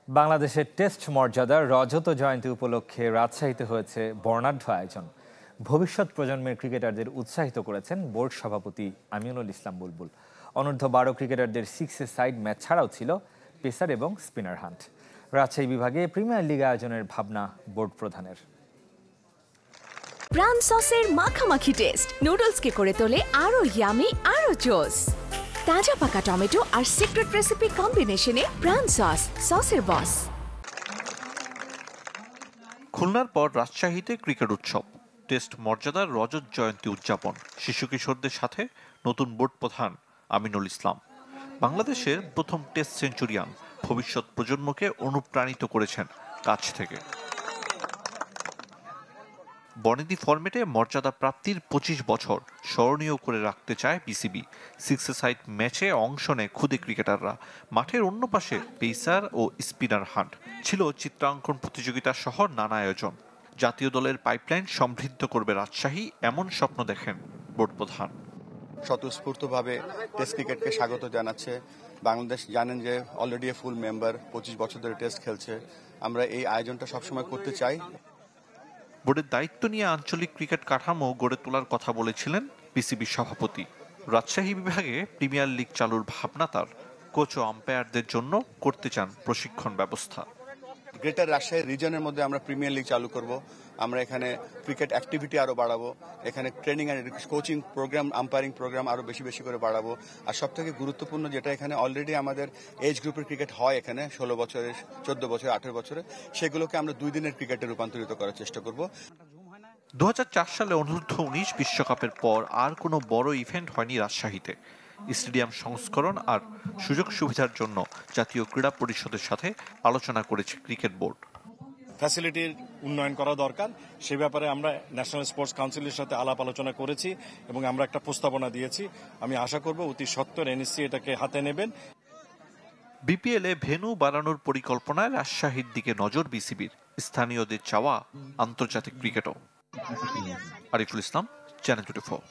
বাংলাদেশের টেস্ট মর্যাদার রজত জয়ন্তী উপলক্ষে রাজশাহীতে হয়েছে বর্ণাঢ্য আয়োজন। ভবিষ্যৎ প্রজন্মের ক্রিকেটারদের উৎসাহিত করেছেন বোর্ড সভাপতি আমিনুল ইসলাম বুলবুল। অনূর্ধ্ব 12 ক্রিকেটারদের 6 সাইড ম্যাচ ছাড়াও ছিল পেসার এবং স্পিনার হান্ট। রাজশাহী বিভাগে প্রিমিয়ার লিগ আয়োজনের ভাবনা বোর্ড প্রধানের। প্রাণ সসের মাখামাখি টেস্ট নুডলসকে করে তোলে আরো ইয়ামি আরো জোস। তাজা পাকা টমেটো আর সিক্রেট রেসিপি কম্বিনেশনে প্রাণ সসের বস। খুলনার পর রাজশাহীতে ক্রিকেট উৎসব, টেস্ট মর্যাদার রজত জয়ন্তী উদযাপন, শিশু কিশোরদের সাথে নতুন বোর্ড প্রধান আমিনুল ইসলাম। বাংলাদেশের প্রথম টেস্ট সেঞ্চুরিয়ান ভবিষ্যৎ প্রজন্মকে অনুপ্রাণিত করেছেন কাছ থেকে। বনেদি ফরম্যাটে মর্যাদা প্রাপ্তির 25 বছর স্মরণীয় করে রাখতে চায় বিসিবি। 6 সাইড ম্যাচে অংশ নেয় খুদে ক্রিকেটাররা। মাঠের অন্য পাশে পেসার ও স্পিনার হান্ট ছিল চিত্রাঙ্কন প্রতিযোগিতা সহ নানা আয়োজন। জাতীয় দলের পাইপলাইন সমৃদ্ধ করবে রাজশাহী, এমন স্বপ্ন দেখেন বোর্ড প্রধান। স্বতঃস্ফূর্তভাবে টেস্ট ক্রিকেটকে স্বাগত জানাচ্ছে বাংলাদেশ। জানেন যে অলরেডি ফুল মেম্বার, 25 বছর ধরে টেস্ট খেলছে। আমরা এই আয়োজনটা সবসময় করতে চাই। বোর্ডের দায়িত্ব নিয়ে আঞ্চলিক ক্রিকেট কাঠামো গড়ে তোলার কথা বলেছিলেন বিসিবি সভাপতি। রাজশাহী বিভাগে প্রিমিয়ার লিগ চালুর ভাবনা তার। কোচ ও আম্পায়ারদের জন্য করতে চান প্রশিক্ষণ ব্যবস্থা। গ্রেটার রাজশাহী রিজনের মধ্যে আমরা প্রিমিয়ার লিগ চালু করব। আমরা এখানে ক্রিকেট অ্যাক্টিভিটি আরো বাড়াবো, এখানে training and coaching programme, umpiring programme আরো বেশি বেশি করে বাড়াবো। আর সবথেকে গুরুত্বপূর্ণ যেটা, এখানে অলরেডি আমাদের এজ গ্রুপের ক্রিকেট হয়, এখানে 16 বছরের, 14 বছর, 18 বছরে, সেগুলোকে আমরা 2 দিনের ক্রিকেটে রূপান্তরিত করার চেষ্টা করব। 2004 সালে অনূর্ধ্ব 19 বিশ্বকাপের পর আর কোনো বড় ইভেন্ট হয়নি রাজশাহীতে। স্টেডিয়াম সংস্করণ আর সুযোগ সুবিধার জন্য জাতীয় ক্রীড়া পরিষদের সাথে আলোচনা করেছে ক্রিকেট বোর্ড। ফ্যাসিলিটির উন্নয়ন করা দরকার, সে ব্যাপারে আমরা ন্যাশনাল স্পোর্টস কাউন্সিলের সাথে আলাপ আলোচনা করেছি এবং আমরা একটা প্রস্তাবনা দিয়েছি। আমি আশা করব অতি সত্বর এনএসসি এটাকে হাতে নেবেন। বিপিএলে ভেন্যু বাড়ানোর পরিকল্পনায় রাজশাহীর দিকে নজর বিসিবির। স্থানীয়দের চাওয়া আন্তর্জাতিক ক্রিকেটও। আরিফুল ইসলাম, চ্যানেল 24।